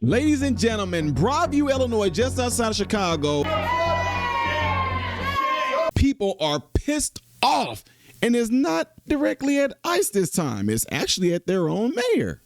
Ladies and gentlemen, Broadview, Illinois, just outside of Chicago, people are pissed off, and it's not directly at ICE this time. It's actually at their own mayor.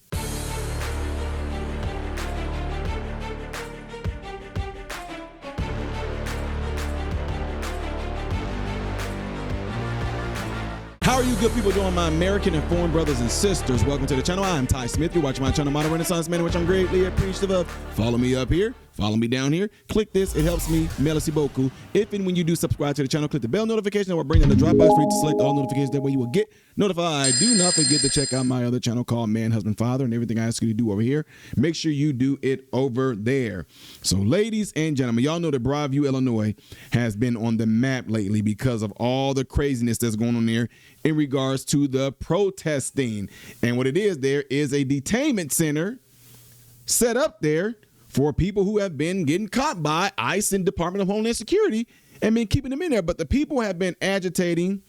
How are you good people doing, my American informed brothers and sisters? Welcome to the channel. I'm Ty Smith. You're watching my channel, Modern Renaissance Man, which I'm greatly appreciative of. Follow me up here. Follow me down here. Click this. It helps me. Merci beaucoup. If and when you do subscribe to the channel, click the bell notification that will bring down the drop box for you to select all notifications. That way you will get notified. Do not forget to check out my other channel called Man, Husband, Father, and everything I ask you to do over here. Make sure you do it over there. So, ladies and gentlemen, y'all know that Broadview, Illinois has been on the map lately because of all the craziness that's going on there in regards to the protesting. And what it is, there is a detainment center set up there for people who have been getting caught by ICE and Department of Homeland Security and been keeping them in there. But the people have been agitating,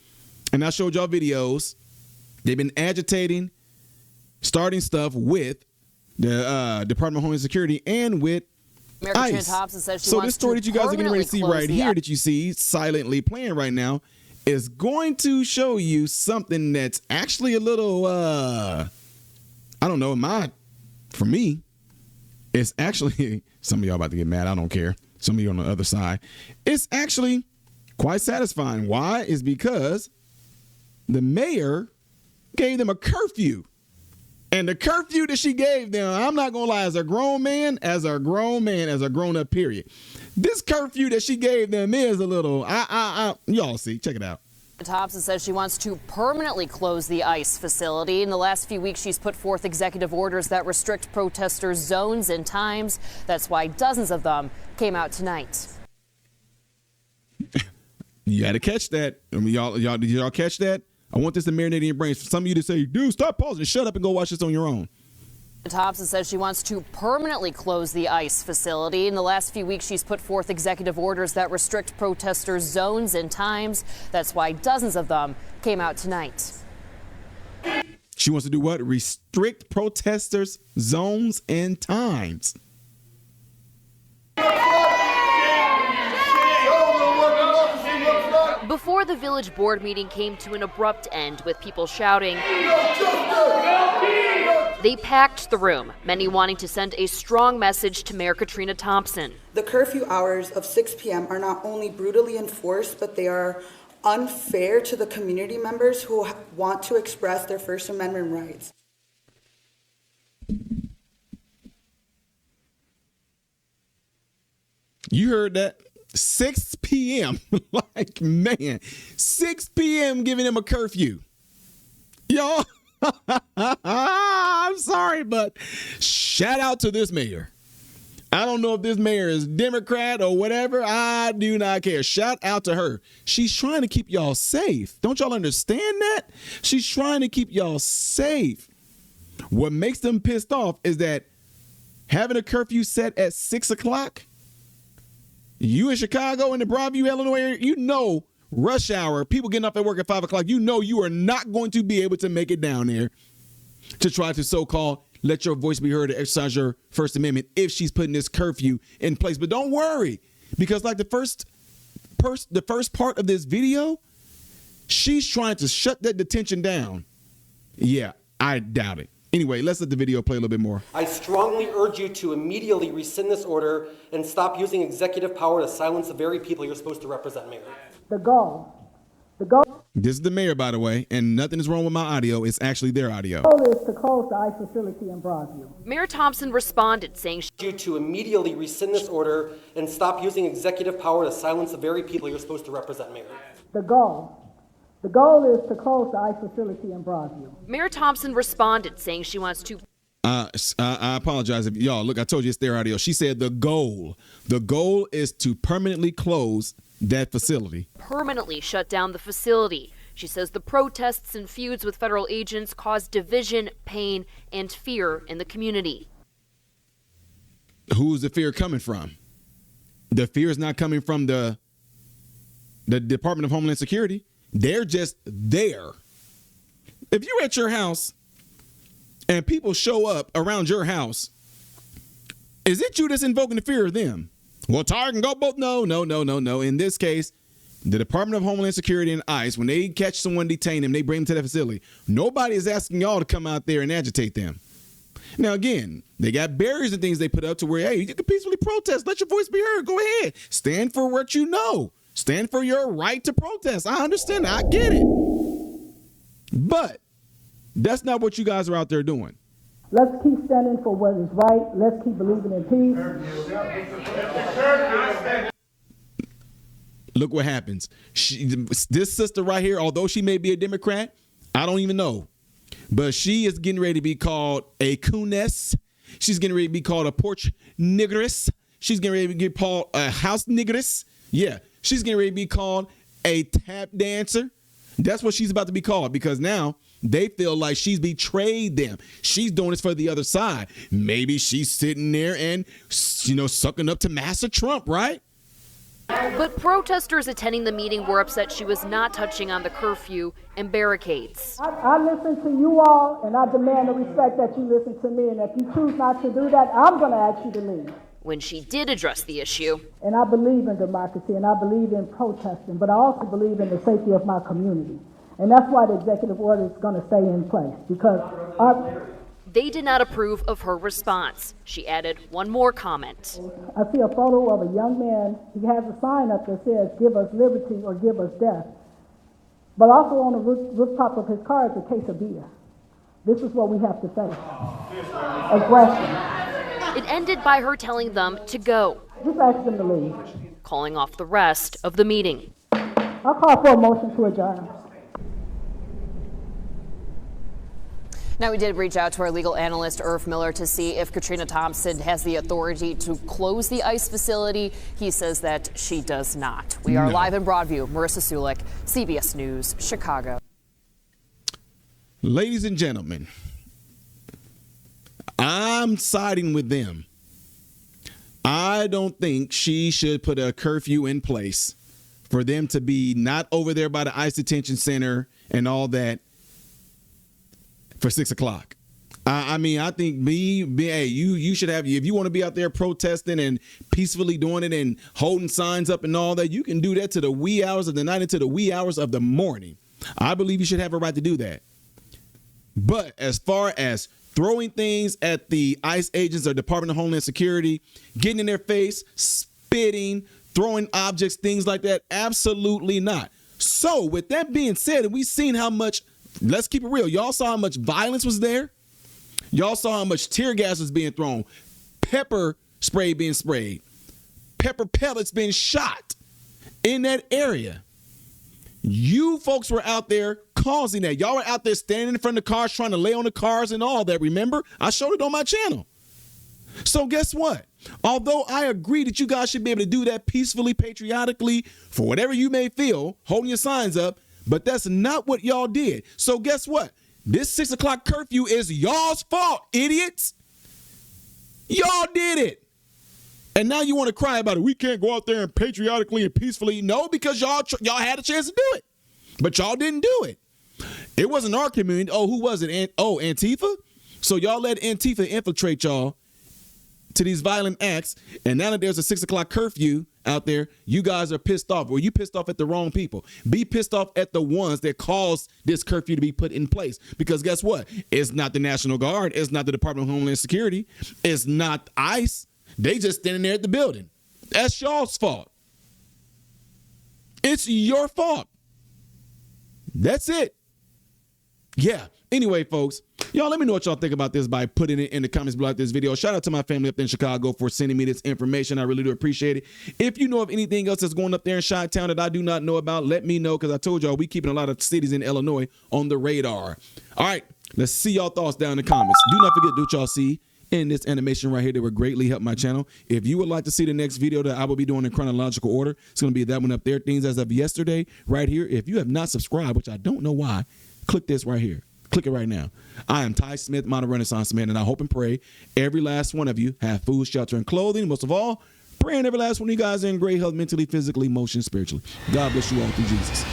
and I showed y'all videos. They've been agitating, starting stuff with the Department of Homeland Security and with ICE. So this story that you guys are getting ready to see right here, that you see silently playing right now, is going to show you something that's actually a little, I don't know, for me, it's actually, some of y'all about to get mad. I don't care. Some of you on the other side. It's actually quite satisfying. Why? Is because the mayor gave them a curfew. And the curfew that she gave them, I'm not going to lie, as a grown up period. This curfew that she gave them is a little, y'all see, check it out. Thompson says she wants to permanently close the ICE facility. In the last few weeks, she's put forth executive orders that restrict protesters' zones and times. That's why dozens of them came out tonight. You had to catch that. I mean, did y'all catch that? I want this to marinate in your brains. For some of you to say, dude, stop pausing, shut up and go watch this on your own. Thompson says she wants to permanently close the ICE facility. In the last few weeks, she's put forth executive orders that restrict protesters' zones and times. That's why dozens of them came out tonight. She wants to do what? Restrict protesters' zones and times. Before the village board meeting came to an abrupt end with people shouting, they packed the room, many wanting to send a strong message to Mayor Katrina Thompson. The curfew hours of 6 p.m. are not only brutally enforced, but they are unfair to the community members who want to express their First Amendment rights. You heard that? 6 p.m. Like, man, 6 p.m. giving him a curfew. Y'all, I'm sorry, but shout out to this mayor. I don't know if this mayor is Democrat or whatever. I do not care. Shout out to her. She's trying to keep y'all safe. Don't y'all understand that? She's trying to keep y'all safe. What makes them pissed off is that having a curfew set at 6 o'clock, you in Chicago, in the Broadview, Illinois area, you know, rush hour, people getting off at work at 5 o'clock, you know you are not going to be able to make it down there to try to so-called let your voice be heard to exercise your First Amendment if she's putting this curfew in place. But don't worry, because like the first part of this video, she's trying to shut that detention down. Yeah, I doubt it. Anyway, let's let the video play a little bit more. I strongly urge you to immediately rescind this order and stop using executive power to silence the very people you're supposed to represent, Mayor. The goal. This is the mayor, by the way, and nothing is wrong with my audio. It's actually their audio. The goal is to close the ICE facility in Broadview. Mayor Thompson responded, saying You to immediately rescind this order and stop using executive power to silence the very people you're supposed to represent, Mayor. The goal is to close the ICE facility in Broadview. Mayor Thompson responded, saying she wants to. I apologize if y'all look. I told you it's their audio. She said the goal is to permanently close that facility. Permanently shut down the facility. She says the protests and feuds with federal agents cause division, pain, and fear in the community. Who's the fear coming from? The fear is not coming from the Department of Homeland Security. They're just there. If you're at your house and people show up around your house Is it you that's invoking the fear of them? Well, Tar can go both. No. In this case, the Department of Homeland Security and ICE, when they catch someone, detain them, they bring them to that facility. Nobody is asking y'all to come out there and agitate them. Now, again, they got barriers and things they put up to where, hey, you can peacefully protest. Let your voice be heard. Go ahead. Stand for what you know. Stand for your right to protest. I understand that. I get it. But that's not what you guys are out there doing. Let's keep standing for what is right. Let's keep believing in peace. Look what happens. This sister right here, although she may be a Democrat, I don't even know. But she is getting ready to be called a cooness. She's getting ready to be called a porch niggeress. She's getting ready to get called a house niggeress. Yeah, she's getting ready to be called a tap dancer. That's what she's about to be called, because now they feel like she's betrayed them. She's doing this for the other side. Maybe she's sitting there and, sucking up to Master Trump, right? But protesters attending the meeting were upset she was not touching on the curfew and barricades. I listen to you all, and I demand the respect that you listen to me. And if you choose not to do that, I'm going to ask you to leave. When she did address the issue. And I believe in democracy, and I believe in protesting, but I also believe in the safety of my community. And that's why the executive order is going to stay in place, because they did not approve of her response. She added one more comment. I see a photo of a young man. He has a sign up that says, "Give us liberty or give us death." But also on the rooftop of his car is a case of beer. This is what we have to face. Aggression. It ended by her telling them to go. Just ask them to leave. Calling off the rest of the meeting. I'll call for a motion to adjourn. Now, we did reach out to our legal analyst, Irv Miller, to see if Katrina Thompson has the authority to close the ICE facility. He says that she does not. We are live in Broadview. Marissa Sulik, CBS News, Chicago. Ladies and gentlemen, I'm siding with them. I don't think she should put a curfew in place for them to be not over there by the ICE detention center and all that for 6 o'clock. I mean, I think hey, you should have, if you want to be out there protesting and peacefully doing it and holding signs up and all that, you can do that to the wee hours of the night into the wee hours of the morning. I believe you should have a right to do that. But as far as throwing things at the ICE agents or Department of Homeland Security, getting in their face, spitting, throwing objects, things like that, absolutely not. So with that being said, and we've seen how much, let's keep it real, y'all saw how much violence was there. Y'all saw how much tear gas was being thrown, pepper spray being sprayed, pepper pellets being shot in that area. You folks were out there causing that. Y'all were out there standing in front of the cars, trying to lay on the cars and all that. Remember? I showed it on my channel. So guess what? Although I agree that you guys should be able to do that peacefully, patriotically, for whatever you may feel, holding your signs up, but that's not what y'all did. So guess what? This 6 o'clock curfew is y'all's fault, idiots. Y'all did it. And now you want to cry about it. We can't go out there and patriotically and peacefully. No, because y'all had a chance to do it, but y'all didn't do it. It wasn't our community. Oh, who was it? Antifa? So y'all let Antifa infiltrate y'all to these violent acts. And now that there's a 6 o'clock curfew out there, you guys are pissed off. Well, you pissed off at the wrong people. Be pissed off at the ones that caused this curfew to be put in place. Because guess what? It's not the National Guard. It's not the Department of Homeland Security. It's not ICE. They just standing there at the building. That's y'all's fault. It's your fault. That's it. Yeah. Anyway, folks, y'all let me know what y'all think about this by putting it in the comments below this video. Shout out to my family up there in Chicago for sending me this information. I really do appreciate it. If you know of anything else that's going up there in Chi-Town that I do not know about, let me know, because I told y'all we keeping a lot of cities in Illinois on the radar. All right, let's see y'all thoughts down in the comments. Do not forget to do what y'all see in this animation right here that would greatly help my channel. If you would like to see the next video that I will be doing in chronological order, it's going to be that one up there, things as of yesterday, right here. If you have not subscribed, which I don't know why, click this right here. Click it right now. I am Ty Smith, Modern Renaissance Man, and I hope and pray every last one of you have food, shelter, and clothing. Most of all, praying every last one of you guys are in great health, mentally, physically, emotionally, spiritually. God bless you all through Jesus.